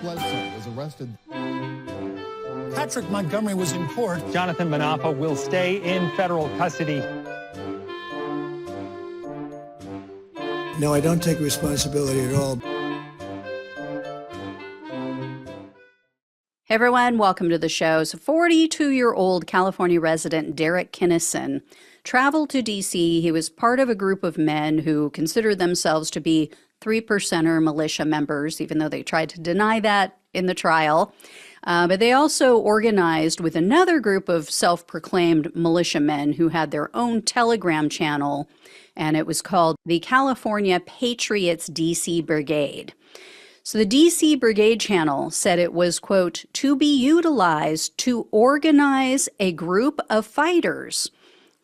Bledsoe was arrested. Patrick Montgomery was in court. Jonathan Manapa will stay in federal custody. No, I don't take responsibility at all. Hey everyone, welcome to the show. So 42-year-old California resident Derek Kinnison traveled to D.C. He was part of a group of men who considered themselves to be 3%er militia members, even though they tried to deny that in the trial. But they also organized with another group of self-proclaimed militiamen who had their own Telegram channel, and it was called the California Patriots D.C. Brigade. So the D.C. Brigade channel said it was, quote, to be utilized to organize a group of fighters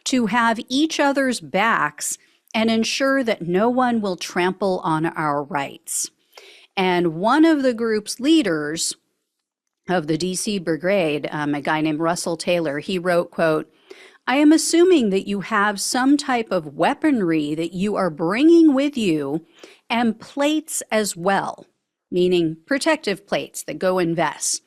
to have each other's backs and ensure that no one will trample on our rights. And one of the group's leaders of the D.C. Brigade, a guy named Russell Taylor, he wrote, quote, I am assuming that you have some type of weaponry that you are bringing with you and plates as well, meaning protective plates that go in vests.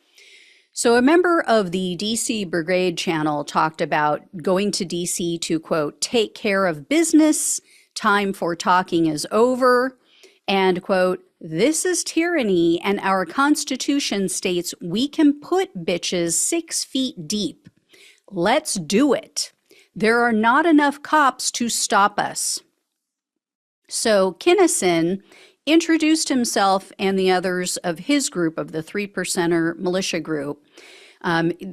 So a member of the D.C. Brigade channel talked about going to D.C. to, quote, take care of business, time for talking is over, and, quote, this is tyranny and our Constitution states we can put bitches 6 feet deep. Let's do it. There are not enough cops to stop us. So Kinnison introduced himself and the others of his group, of the 3%er militia group.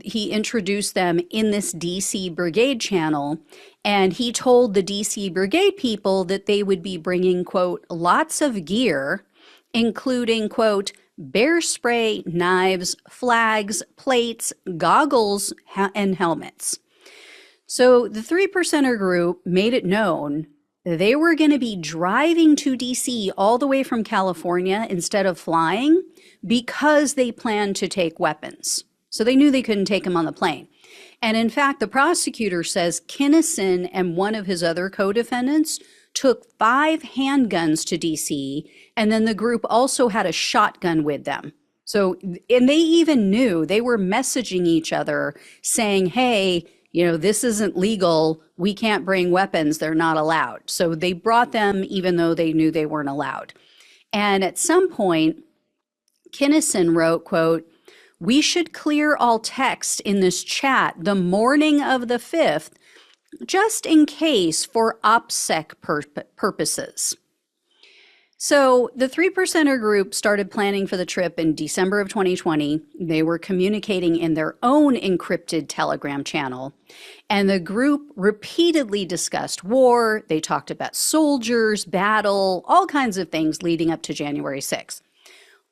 He introduced them in this D.C. Brigade channel, and he told the D.C. Brigade people that they would be bringing, quote, lots of gear, including, quote, bear spray, knives, flags, plates, goggles, and helmets. So the 3%er group made it known they were going to be driving to D.C. all the way from California instead of flying because they planned to take weapons. So they knew they couldn't take them on the plane. And in fact, the prosecutor says Kinnison and one of his other co-defendants took 5 handguns to D.C., and then the group also had a shotgun with them. So, and they even knew, they were messaging each other saying, hey, you know, this isn't legal. We can't bring weapons. They're not allowed. So they brought them even though they knew they weren't allowed. And at some point, Kinnison wrote, quote, we should clear all text in this chat the morning of the 5th, just in case for OPSEC purposes. So the 3%er group started planning for the trip in December of 2020. They were communicating in their own encrypted Telegram channel, and the group repeatedly discussed war. They talked about soldiers, battle, all kinds of things leading up to January 6th.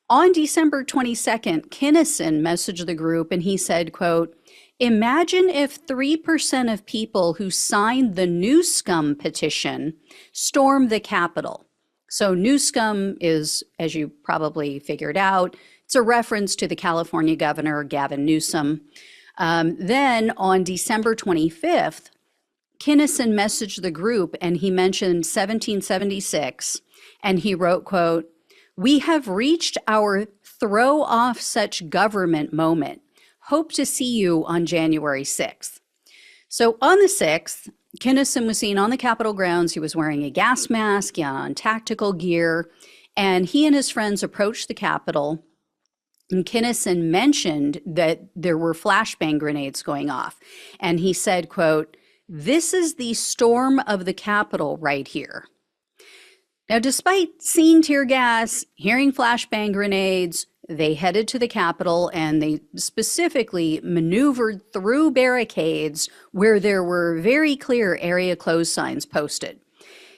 On December 22nd, Kinnison messaged the group and he said, quote, imagine if 3% of people who signed the New Scum petition stormed the Capitol. So New Scum is, as you probably figured out, it's a reference to the California governor, Gavin Newsom. Then on December 25th, Kinnison messaged the group and he mentioned 1776, and he wrote, quote, we have reached our throw off such government moment. Hope to see you on January 6th. So on the 6th, Kinnison was seen on the Capitol grounds. He was wearing a gas mask, on tactical gear, and he and his friends approached the Capitol. And Kinnison mentioned that there were flashbang grenades going off. And he said, quote, this is the storm of the Capitol right here. Now, despite seeing tear gas, hearing flashbang grenades, they headed to the Capitol and they specifically maneuvered through barricades where there were very clear area closed signs posted.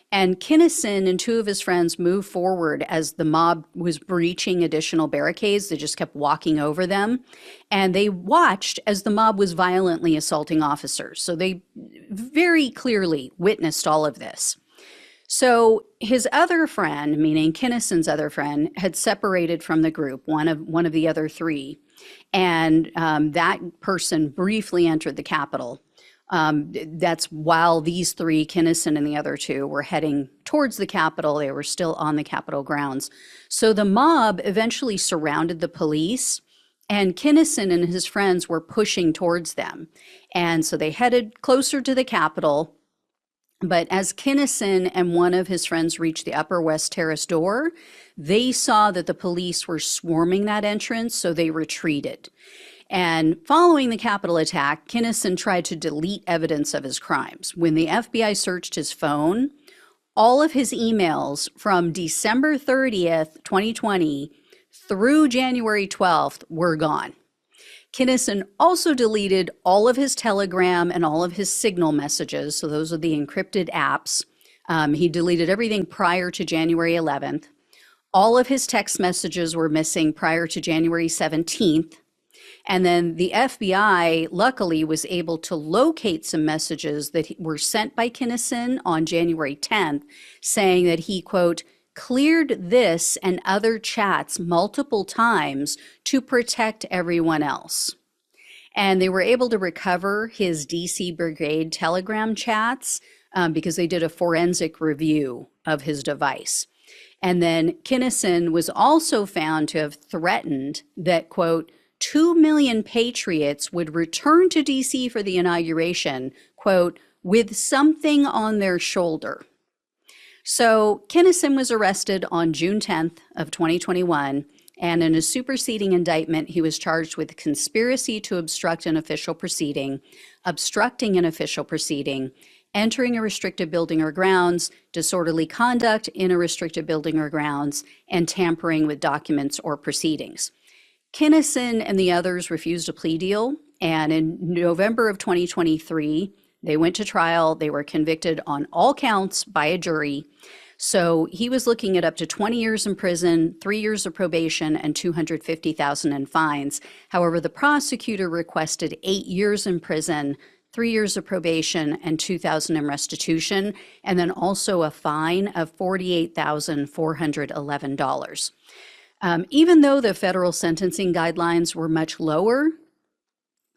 And Kinnison and 2 of his friends moved forward as the mob was breaching additional barricades. They just kept walking over them. And they watched as the mob was violently assaulting officers. So they very clearly witnessed all of this. So his other friend, meaning Kinnison's other friend, had separated from the group, one of the other 3. And that person briefly entered the Capitol. That's while these three, Kinnison and the other two, were heading towards the Capitol. They were still on the Capitol grounds. So the mob eventually surrounded the police, and Kinnison and his friends were pushing towards them. And so they headed closer to the Capitol. But as Kinnison and one of his friends reached the Upper West Terrace door, they saw that the police were swarming that entrance, so they retreated. And following the Capitol attack, Kinnison tried to delete evidence of his crimes. When the FBI searched his phone, all of his emails from December 30th, 2020 through January 12th were gone. Kinnison also deleted all of his Telegram and all of his Signal messages. So those are the encrypted apps. He deleted everything prior to January 11th. All of his text messages were missing prior to January 17th. And then the FBI, luckily, was able to locate some messages that were sent by Kinnison on January 10th, saying that he, quote, cleared this and other chats multiple times to protect everyone else. And they were able to recover his DC Brigade Telegram chats because they did a forensic review of his device. And then Kinnison was also found to have threatened that, quote, 2 million patriots would return to DC for the inauguration, quote, with something on their shoulder. So Kinnison was arrested on June 10th of 2021, and in a superseding indictment, he was charged with conspiracy to obstruct an official proceeding, obstructing an official proceeding, entering a restricted building or grounds, disorderly conduct in a restricted building or grounds, and tampering with documents or proceedings. Kinnison and the others refused a plea deal, and in November of 2023, they went to trial. They were convicted on all counts by a jury. So he was looking at up to 20 years in prison, 3 years of probation, and $250,000 in fines. However, the prosecutor requested 8 years in prison, 3 years of probation, and $2,000 in restitution, and then also a fine of $48,411. Even though the federal sentencing guidelines were much lower,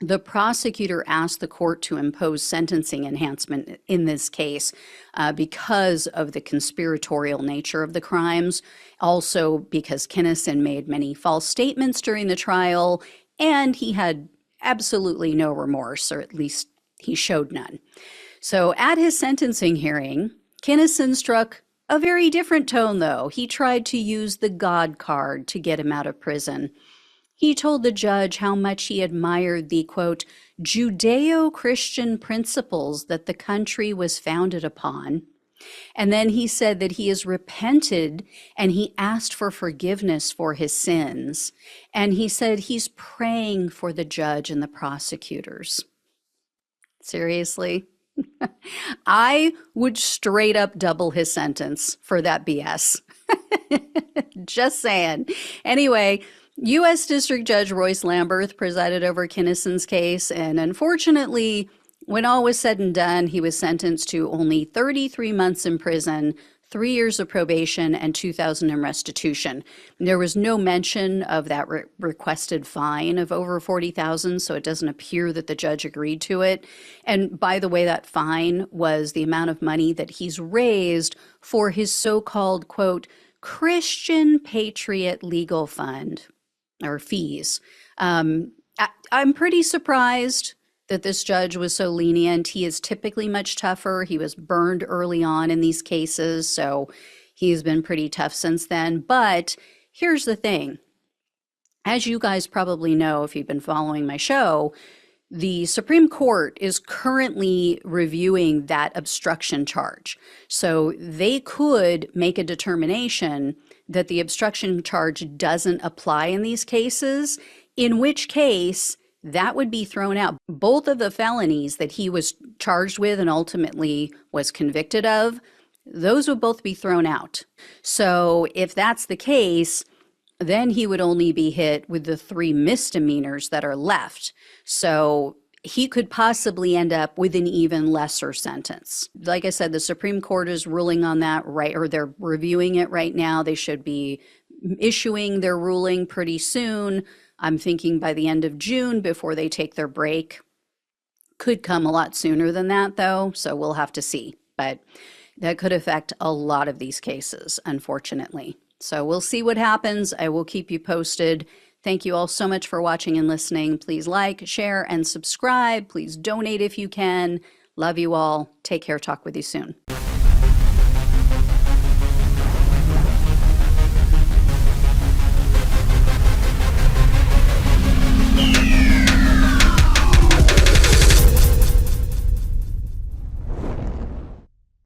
the prosecutor asked the court to impose sentencing enhancement in this case because of the conspiratorial nature of the crimes, also because Kinnison made many false statements during the trial, and he had absolutely no remorse, or at least he showed none. So at his sentencing hearing, Kinnison struck a very different tone, though. He tried to use the God card to get him out of prison. He told the judge how much he admired the, quote, Judeo-Christian principles that the country was founded upon. And then he said that he has repented and he asked for forgiveness for his sins. And he said he's praying for the judge and the prosecutors. Seriously? I would straight up double his sentence for that BS. Just saying. Anyway, U.S. District Judge Royce Lamberth presided over Kinnison's case, and unfortunately, when all was said and done, he was sentenced to only 33 months in prison, 3 years of probation, and $2,000 in restitution. There was no mention of that requested fine of over $40,000, so it doesn't appear that the judge agreed to it. And by the way, that fine was the amount of money that he's raised for his so-called, quote, Christian Patriot Legal Fund, or fees. I'm pretty surprised that this judge was so lenient. He is typically much tougher. He was burned early on in these cases, so he's been pretty tough since then. But here's the thing. As you guys probably know, if you've been following my show, the Supreme Court is currently reviewing that obstruction charge. So they could make a determination that the obstruction charge doesn't apply in these cases, in which case that would be thrown out. Both of the felonies that he was charged with and ultimately was convicted of, those would both be thrown out. So if that's the case, then he would only be hit with the 3 misdemeanors that are left. So he could possibly end up with an even lesser sentence. Like I said, the Supreme Court is ruling on that or they're reviewing it right now. They should be issuing their ruling pretty soon. I'm thinking by the end of June before they take their break. Could come a lot sooner than that, though, so we'll have to see. But that could affect a lot of these cases, unfortunately. So we'll see what happens. I will keep you posted. Thank you all so much for watching and listening. Please like, share, and subscribe. Please donate if you can. Love you all. Take care. Talk with you soon.